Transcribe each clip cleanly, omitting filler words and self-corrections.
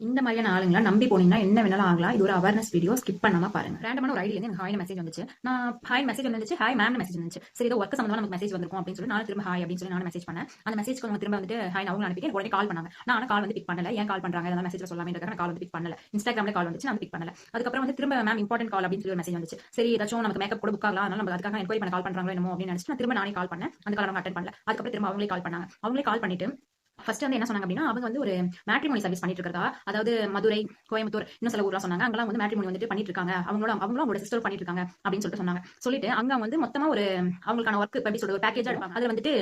இந்த மாதிரியான ஆளுங்களா நம்பி போனீங்கன்னா என்ன வேணாலும் ஆகலாம். இது ஒரு அவேர்னஸ் வீடியோ, ஸ்கிப் பண்ணாம பாருங்க. ரேண்டமான ஒரு ஐடியில இருந்து எனக்கு ஹாய்னு மெசேஜ் வந்துச்சு. நான் ஹாய் மெசேஜ் வந்துச்சு, ஹாய் மேம்னு மெசேஜ் வந்துச்சு. சரி ஏதோ ஒர்க் சம்பந்தமா நமக்கு மெசேஜ் வந்திருக்கும் அப்படின்னு சொல்லி நான் திரும்ப ஹாய் அப்படின்னு சொல்லி நான் மெசேஜ் பண்ணேன். அந்த மெசேஜ்க்கு அவங்க திரும்ப வந்துட்டு ஹாய் அவங்க அனுப்பிட்டு எனக்கு உடனே கால் பண்ணாங்க. நான் ஆனா கால் வந்து பிக் பண்ணல. ஏன் கால் பண்றாங்க அதெல்லாம் மெசேஜ்ல சொல்லாமன்றதுக்காக நான் கால் வந்து பிக் பண்ணல. இன்ஸ்டாகிராம்ல கால் வந்துச்சு, நான் பிக் பண்ணல. அதுக்கப்புறம் வந்து திரும்ப மேம் இம்பார்ட்டன்ட் கால் அப்படின்னு சொல்லி ஒரு மெசேஜ் வந்துச்சு. சரி ஏதாச்சும் நமக்கு மேக்கப் கூட புக் ஆகலாம், அதனால நம்ம அதுக்காக என்கொயரி பண்ண கால் பண்றாங்களோ என்னமோ அப்படின்னு நினைச்சு நான் திரும்ப நானே கால் பண்ணேன். அந்த கால் அவங்க அட்டென்ட் பண்ணல. அதுக்கப்புறம் திரும்ப அவங்களே கால் பண்ணாங்க. அவங்களே கால் பண்ணிட்டு ஃபர்ஸ்ட் வந்து என்ன சொன்னாங்க அப்படின்னா, அவங்க வந்து ஒரு மேட்ரிமோனி சர்வீஸ் பண்ணிட்டு இருக்கிறதா, அதாவது மதுரை, கோயம்புத்தூர் இன்னும் சில ஊர்லாம் சொன்னாங்க. அங்கெல்லாம் வந்து மேட்ரிமோனி வந்துட்டு பண்ணிட்டு இருக்காங்க. அவங்களும் அவங்களோட சிஸ்டர் பண்ணிட்டு இருக்காங்க அப்படின்னு சொல்லிட்டு சொன்னாங்க. சொல்லிட்டு அங்க வந்து மொத்தமா ஒரு அவங்களுக்கான ஒர்க் எப்படி சொல்றது ஒரு பேக்கேஜா எடுப்பாங்க. அதுல வந்துட்டு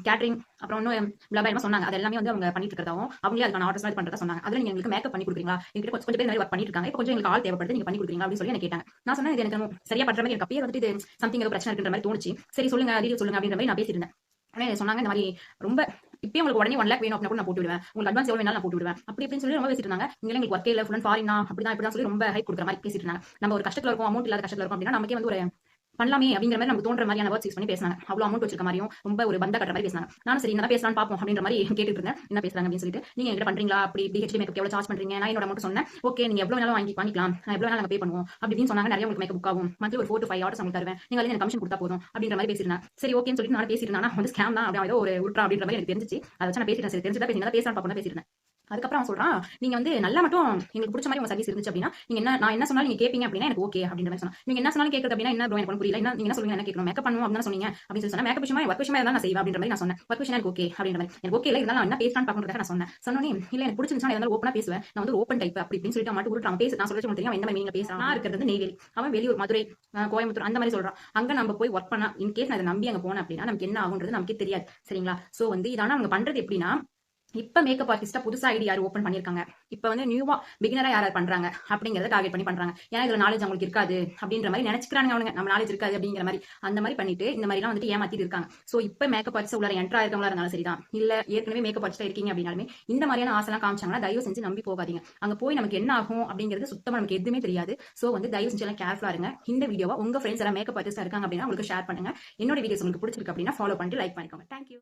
கேட்டரிங் அப்புறம் இன்னும் விளம்பரமா சொன்னாங்க. அது எல்லாமே வந்து அவங்க பண்ணிட்டு இருக்கிறதாவும் அவங்களே அதுக்கான ஆர்டர்ஸ் மாதிரி பண்றதா சொன்னாங்க. அதுல நீங்க எங்களுக்கு மேக்கப் பண்ணி கொடுக்குறீங்களா? எங்கிட்ட கொஞ்சம் பேர் நிறைய ஒர்க் பண்ணிட்டு இருக்காங்க. இப்போ கொஞ்சம் எங்களுக்கு ஆள் தேவைப்படுது, நீங்க பண்ணி கொடுக்குறீங்களா அப்படின்னு சொல்லி என்ன கேட்டாங்க. நான் சொன்னேன் இது எனக்கு சரியா பண்ற மாதிரி எனக்கு அப்பயே வந்துட்டு இது சம்திங் ஏதோ பிரச்சனை இருக்குன்ற மாதிரி தோணுச்சு. சரி சொல்லுங்க டீடைல் சொல்லுங்க அப்படின்ற மாதிரி நான் பேசியிருந்தேன். உடனே சொன்னாங்க இந்த மாதிரி ரொம்ப இப்பயே உங்களுக்கு உடனே 1 லேக் வேணும் அப்படின்னா கூட நான் போட்டு விடுவேன். உங்களுக்கு அட்வான்ஸ் எவ்வளவு வேணாலும் நான் போட்டு விடுவேன். அப்படி இப்படின்னு சொல்லி ரொம்ப பேசிட்டு இருந்தாங்க. இங்க எங்களுக்கு ஒர்க்கே இல்ல, ஃபுல் அண்ட் ஃபாரின் தான் அப்படிதான் இப்படிதான் சொல்லி ரொம்ப ஹைப் கொடுக்குற மாதிரி பேசிட்டு இருந்தாங்க. நம்ம ஒரு கஷ்டத்துல இருக்கோம், அமௌண்ட் இல்லாத கஷ்டத்துல இருக்கோம் அப்படின்னா நமக்கே வந்து ஒரு பண்ணலாமே அப்படிங்கிற மாதிரி நமக்கு தோன்ற மாதிரியான வேர்ட்ஸ் யூஸ் பண்ணி பேசினாங்க. அவ்வளவு அமௌண்ட் வச்சிருக்க மாதிரியும் ரொம்ப ஒரு பந்த கட்டுற மாதிரி பேசினாங்க. நானும் சரி என்ன பேசலாம்னு பாப்போம் அப்படின்ற மாதிரி கேட்டுட்டு இருந்தேன். என்ன பேசுறாங்க அப்படின்னு சொல்லிட்டு நீங்க எங்கிட்ட பண்றீங்களா அப்படி இப்படி ஹெச்டி மேக்கப் எவ்வளவு சார்ஜ் பண்றீங்க? நான் என்னோட அமௌண்ட் சொன்னேன். ஓகே நீங்க எவ்வளவு வேணாலும் வாங்கிக்கலாம், எவ்வளவு வேணாலும் நாங்க பே பண்ணுவோம் அப்படின்னு சொன்னாங்க. நிறைய உங்களுக்கு மேக்கப் புக் ஆகும், மந்த்லி ஒரு 4 to 5 ஆர்டர்ஸ் உங்களுக்கு தருவேன், நீங்க எனக்கு கமிஷன் கொடுத்தா போதும் அப்படின்ற மாதிரி பேசிருந்தேன். சரி ஓகேன்னு சொல்லிட்டு நான் பேசியிருந்தேன். ஆனா வந்து ஸ்கேம் தான் அப்படியே ஏதோ ஒரு உள்ட்ரா அப்படின்ற மாதிரி எனக்கு தெரிஞ்சிச்சு. அதை வச்சு நான் பேசிட்டேன். சரி தெரிஞ்சுதான் பேசி பேசலாம் பாப்போம் பேசியிருந்தேன். அதுக்கப்புறம் அவன் சொல்றான், நீங்க வந்து நல்லா மட்டும் எங்களுக்கு பிடிச்ச மாதிரி உங்க சர்வீஸ் இருந்துச்சு அப்படின்னா நீங்க என்ன நான் என்ன சொன்னாலும் நீங்க கேப்பீங்க அப்படின்னா எனக்கு ஓகே அப்படின்ற மாதிரி சொன்னா. நீங்க என்ன சொன்னாலும் கேட்கறது அப்படின்னா என்ன ப்ரோ எனக்கு புரியல. என்ன நீங்க என்ன சொல்லுங்க என்ன கேட்கணும் மேக்கப் பண்ணுவோம் அப்படின்னு சொன்னீங்க அப்படின்னு சொல்லி சொன்னா மேக்கப் விஷயமா ஒர்க் விஷயமா நான் செய்வேன் அப்படின்ற மாதிரி நான் சொன்னேன். ஒர்க் விஷயம் எனக்கு ஓகே அப்படின்ற மாதிரி எனக்கு ஓகே இல்ல இருந்தாலும் நான் என்ன பேசலாம்னு பார்க்கறதுக்காக நான் சொன்னேன். சொன்னோனே இல்ல எனக்கு பிடிச்சிருந்துச்சு நான் எதாவது ஓப்பனா பேசுவேன். நான் வந்து ஓப்பன் டைப் அப்படி இப்படின்னு சொல்லிட்டு மட்டும் உருட்டு பேச நான் சொல்லிட்டு தெரியும் எந்த மாதிரி நீங்க பேசுறான். நான் இருக்கிறது வந்து நெய்வேலி, அவன் வெளியூர் மதுரை, கோயம்புத்தூர் அந்த மாதிரி சொல்றான். அங்க நம்ம போய் ஒர்க் பண்ணா இன் கேஸ் நான் அதை நம்பி அங்க போனேன் அப்படின்னா நமக்கு என்ன ஆகுன்றது நமக்கே தெரியாது. சரிங்களா? சோ வந்து இதான அவங்க பண்றது எப்படின்னா இப்ப மேக்கப் ஆர்டிஸ்டா புதுசா ஐடி யார் ஓப்பன் பண்ணிருக்காங்க, இப்ப வந்து நியூவா பிகினரா யார் பண்றாங்க அப்படிங்கறத டார்கெட் பண்ணி பண்றாங்க. ஏன்னா இதுல நாலேஜ் அவங்களுக்கு இருக்காது அப்படின்ற மாதிரி நினைச்சுக்கிறாங்க. அவனுங்க நம்ம நாலேஜ் இருக்காது அப்படிங்கிற மாதிரி அந்த மாதிரி பண்ணிட்டு இந்த மாதிரி எல்லாம் வந்துட்டு ஏமாத்திட்டு இருக்காங்க. சோ இப்ப மேக்கப் ஆர்டிஸ்ட் உள்ள என்ட்ரா இருக்கவங்களா இருந்தாலும் சரிதான், இல்ல ஏற்கனவே மேக்கப் ஆர்டிஸ்டா இருக்கீங்க அப்படின்னாலுமே இந்த மாதிரியான ஆசைலாம் காமிச்சாங்கன்னா தயவு செஞ்சு நம்பி போகாதீங்க. அங்க போய் நமக்கு என்ன ஆகும் அப்படிங்கிறது சுத்தமா நமக்கு எதுவுமே தெரியாது. சோ வந்து தயவு செஞ்சு எல்லாம் கேர்ஃபுல்லா இருங்க. இந்த வீடியோவை உங்க ஃப்ரெண்ட்ஸ் எல்லாம் மேக்கப் ஆர்டிஸ்டா இருக்காங்க அப்படின்னா உங்களுக்கு ஷேர் பண்ணுங்க. என்னோட வீடியோஸ் உங்களுக்கு பிடிச்சிருக்கு அப்படின்னா ஃபாலோ பண்ணிட்டு லைக் பண்ணிக்கோங்க. தேங்க்யூ.